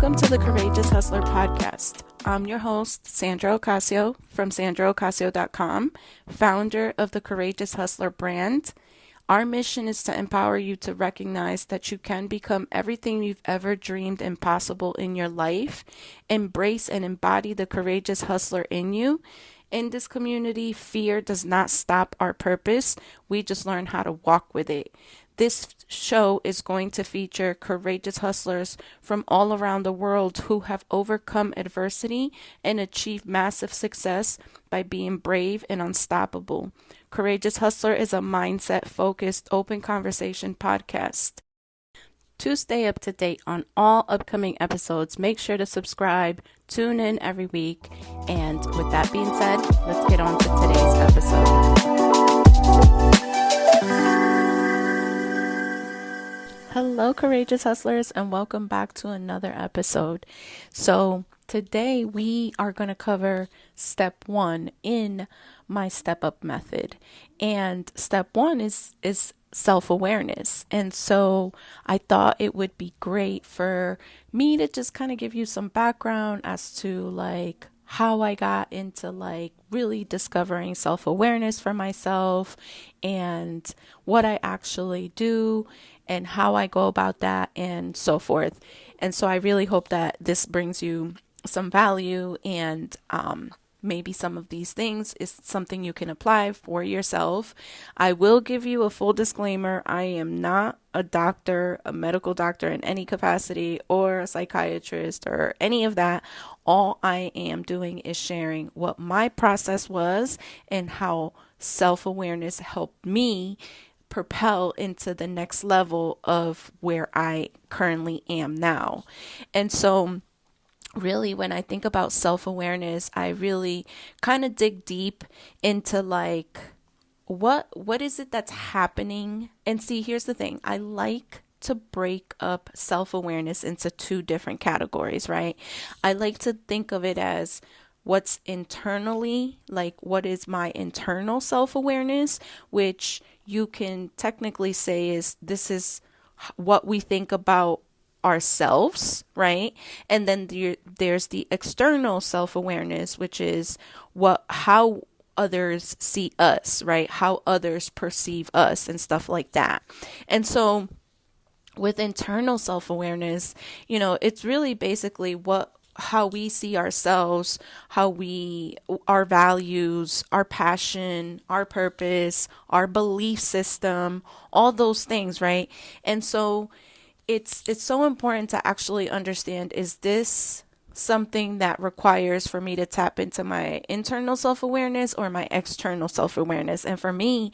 Welcome to the Courageous Hustler podcast. I'm your host, Sandra Ocasio from sandraocasio.com, founder of the Courageous Hustler brand. Our mission is to empower you to recognize that you can become everything you've ever dreamed impossible in your life. Embrace and embody the courageous hustler in you. In this community, fear does not stop our purpose. We just learn how to walk with it. This show is going to feature courageous hustlers from all around the world who have overcome adversity and achieved massive success by being brave and unstoppable. Courageous Hustler is a mindset-focused, open conversation podcast. To stay up to date on all upcoming episodes, make sure to subscribe, tune in every week, and with that being said, let's get on to today's episode. Hello, Courageous Hustlers, and welcome back to another episode. So today we are going to cover step 1 in my step up method. And step 1 is self-awareness. And so I thought it would be great for me to just kind of give you some background as to like how I got into like really discovering self-awareness for myself and what I actually do and how I go about that and so forth. And so I really hope that this brings you some value and maybe some of these things is something you can apply for yourself. I will give you a full disclaimer. I am not a doctor, a medical doctor in any capacity, or a psychiatrist or any of that. All I am doing is sharing what my process was and how self-awareness helped me propel into the next level of where I currently am now. And so really, when I think about self-awareness, I really kind of dig deep into like, what is it that's happening? And see, here's the thing. I like to break up self-awareness into 2 different categories, right? I like to think of it as what's internally, like what is my internal self-awareness, which you can technically say this is what we think about ourselves, right? And then there's the external self-awareness, which is how others see us, right? How others perceive us and stuff like that. And so with internal self-awareness, it's really basically how we see ourselves, our values, our passion, our purpose, our belief system, all those things, right? And so it's so important to actually understand, is this something that requires for me to tap into my internal self-awareness or my external self-awareness? And for me,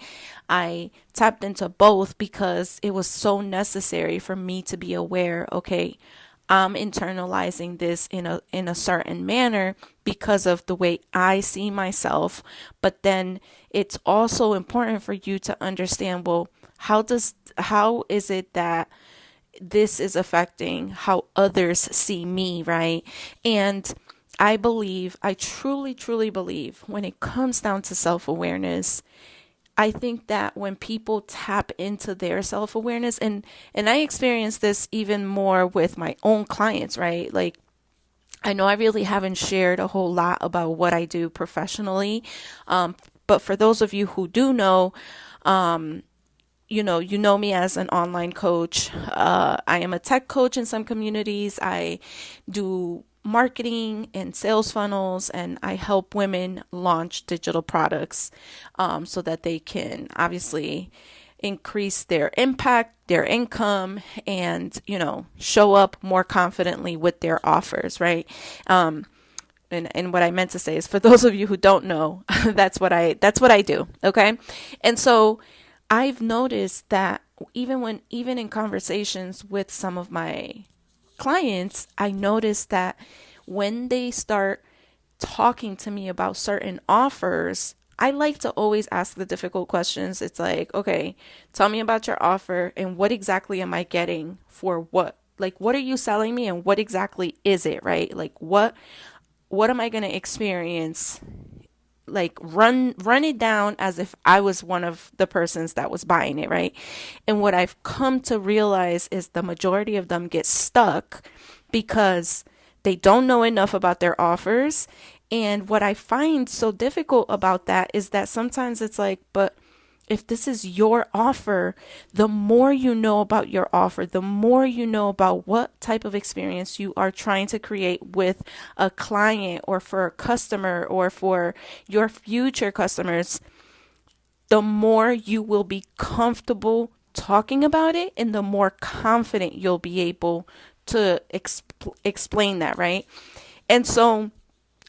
I tapped into both because it was so necessary for me to be aware, okay, I'm internalizing this in a certain manner because of the way I see myself. But then it's also important for you to understand, well, how is it that this is affecting how others see me, right? And I truly, truly believe when it comes down to self-awareness, I think that when people tap into their self-awareness, and I experience this even more with my own clients, right? Like, I know I really haven't shared a whole lot about what I do professionally. But for those of you who do know, you know me as an online coach. I am a tech coach in some communities. I do marketing and sales funnels, and I help women launch digital products so that they can obviously increase their impact, their income, and, show up more confidently with their offers, right? And what I meant to say is, for those of you who don't know, that's what I do. Okay. And so I've noticed that even in conversations with some of my clients, I noticed that when they start talking to me about certain offers, I like to always ask the difficult questions. It's like, okay, tell me about your offer and what exactly am I getting for what? Like, what are you selling me and what exactly is it, right? Like, what am I going to experience? Like, run it down as if I was one of the persons that was buying it, right? And what I've come to realize is the majority of them get stuck because they don't know enough about their offers. And what I find so difficult about that is that sometimes it's like, but if this is your offer, the more you know about your offer, the more you know about what type of experience you are trying to create with a client or for a customer or for your future customers, the more you will be comfortable talking about it and the more confident you'll be able to explain that, right? And so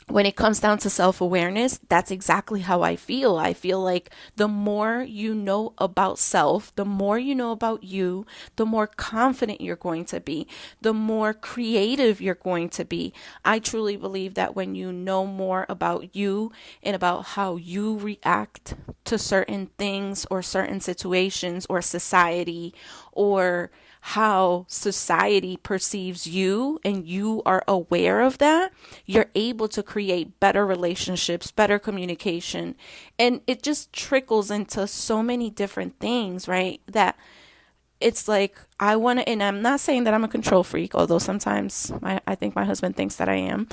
when it comes down to self-awareness, that's exactly how I feel. I feel like the more you know about self, the more you know about you, the more confident you're going to be, the more creative you're going to be. I truly believe that when you know more about you and about how you react to certain things or certain situations or society or how society perceives you and you are aware of that, you're able to create better relationships, better communication. And it just trickles into so many different things, right? That it's like, I want to, and I'm not saying that I'm a control freak, although sometimes I think my husband thinks that I am.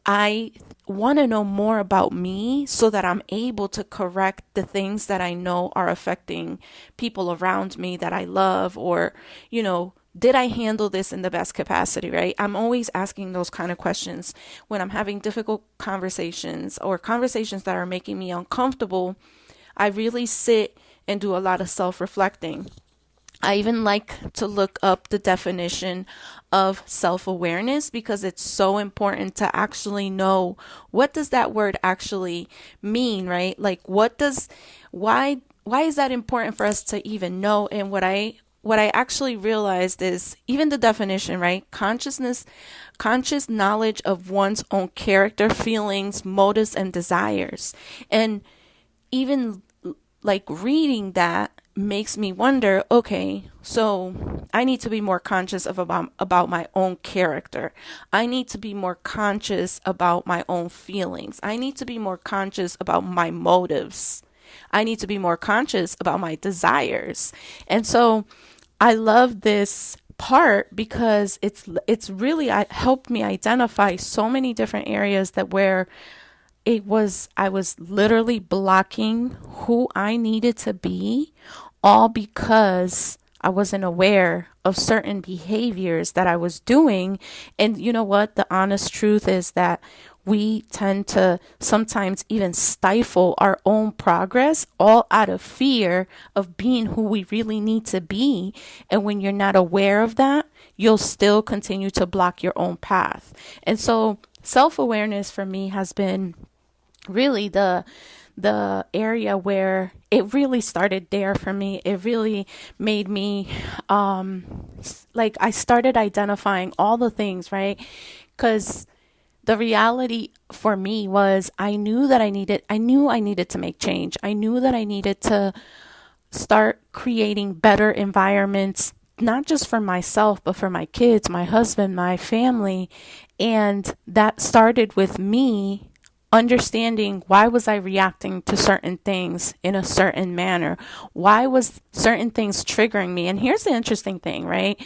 I want to know more about me so that I'm able to correct the things that I know are affecting people around me that I love, or, did I handle this in the best capacity, right? I'm always asking those kind of questions when I'm having difficult conversations or conversations that are making me uncomfortable. I really sit and do a lot of self-reflecting. I even like to look up the definition of self-awareness because it's so important to actually know, what does that word actually mean, right? Like, why is that important for us to even know? And what I actually realized is even the definition, right? Conscious knowledge of one's own character, feelings, motives, and desires. And even like reading that makes me wonder, okay, so I need to be more conscious about my own character. I need to be more conscious about my own feelings. I need to be more conscious about my motives. I need to be more conscious about my desires. And so I love this part because it's really helped me identify so many different areas that where I was literally blocking who I needed to be, all because I wasn't aware of certain behaviors that I was doing. And you know what? The honest truth is that we tend to sometimes even stifle our own progress, all out of fear of being who we really need to be. And when you're not aware of that, you'll still continue to block your own path. And so self-awareness for me has been really the area where it really started there for me. It really made me like I started identifying all the things, right? Because the reality for me was I knew I needed to make change. I knew that I needed to start creating better environments, not just for myself, but for my kids, my husband, my family. And that started with me understanding, why was I reacting to certain things in a certain manner? Why was certain things triggering me? And here's the interesting thing, right?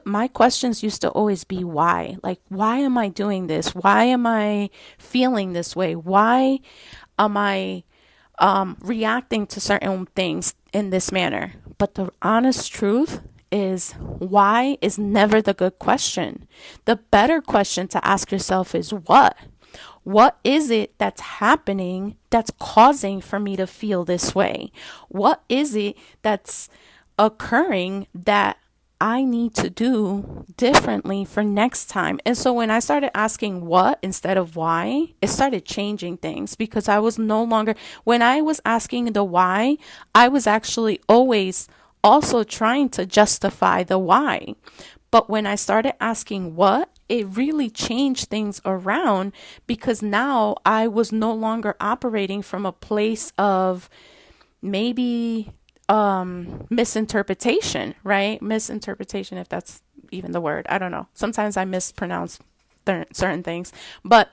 My questions used to always be why. Like, why am I doing this? Why am I feeling this way? Why am I reacting to certain things in this manner? But the honest truth is, why is never the good question. The better question to ask yourself is what? What is it that's happening that's causing for me to feel this way? What is it that's occurring that I need to do differently for next time? And so when I started asking what instead of why, it started changing things, because I was no longer, when I was asking the why, I was actually always also trying to justify the why. But when I started asking what, it really changed things around, because now I was no longer operating from a place of maybe misinterpretation, right? Misinterpretation, if that's even the word. I don't know. Sometimes I mispronounce certain things. But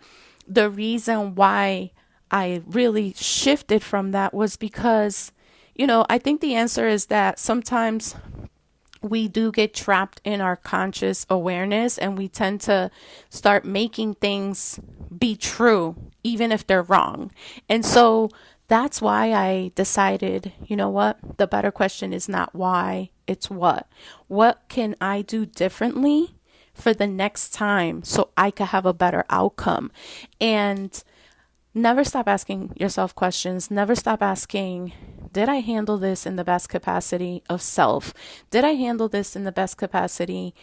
the reason why I really shifted from that was because, I think the answer is that sometimes we do get trapped in our conscious awareness, and we tend to start making things be true, even if they're wrong. And so that's why I decided, you know what? The better question is not why, it's what. What can I do differently for the next time so I could have a better outcome? And never stop asking yourself questions. Never stop asking, did I handle this in the best capacity of self? Did I handle this in the best capacity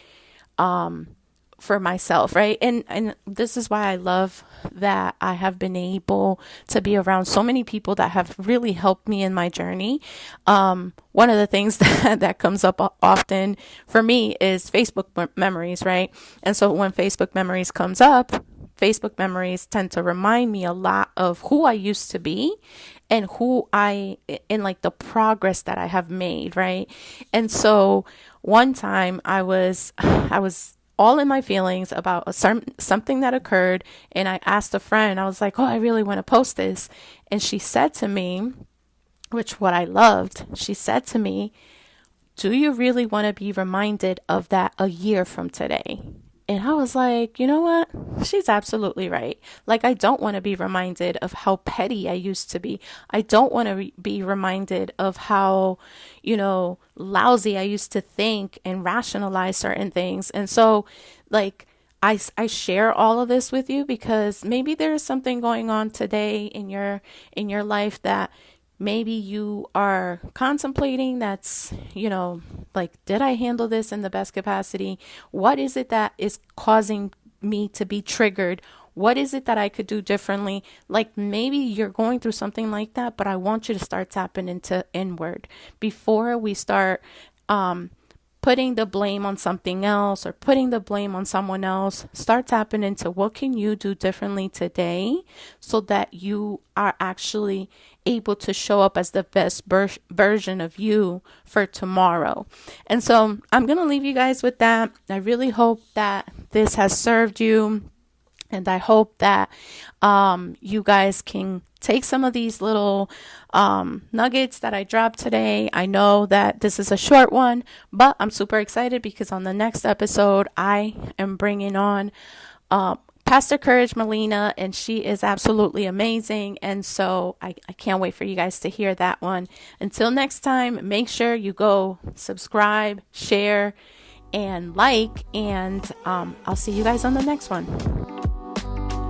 for myself, right? And this is why I love that I have been able to be around so many people that have really helped me in my journey. One of the things that comes up often for me is Facebook memories, right? And so when Facebook memories comes up, Facebook memories tend to remind me a lot of who I used to be and in like the progress that I have made, right? And so one time I was all in my feelings about something that occurred, and I asked a friend, I was like, oh, I really want to post this. And she said to me, which what I loved, she said to me, do you really want to be reminded of that a year from today? And I was like, you know what? She's absolutely right. Like, I don't want to be reminded of how petty I used to be. I don't want to be reminded of how, lousy I used to think and rationalize certain things. And so, like, I share all of this with you because maybe there's something going on today in your life that maybe you are contemplating that's, like, did I handle this in the best capacity? What is it that is causing me to be triggered? What is it that I could do differently? Like, maybe you're going through something like that, but I want you to start tapping into inward before we start putting the blame on something else or putting the blame on someone else. Start tapping into what can you do differently today so that you are actually able to show up as the best version of you for tomorrow. And so I'm going to leave you guys with that. I really hope that this has served you. And I hope that you guys can take some of these little nuggets that I dropped today. I know that this is a short one, but I'm super excited because on the next episode, I am bringing on Pastor Courage Molina, and she is absolutely amazing. And so I can't wait for you guys to hear that one. Until next time, make sure you go subscribe, share, and like, and I'll see you guys on the next one.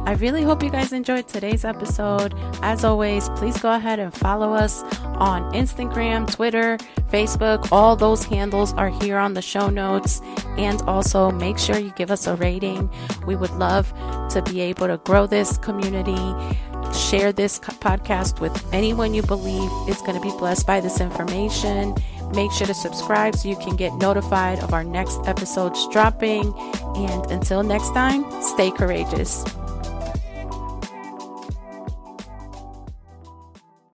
I really hope you guys enjoyed today's episode. As always, please go ahead and follow us on Instagram, Twitter, Facebook. All those handles are here on the show notes. And also make sure you give us a rating. We would love to be able to grow this community. Share this podcast with anyone you believe is going to be blessed by this information. Make sure to subscribe so you can get notified of our next episodes dropping. And until next time, stay courageous.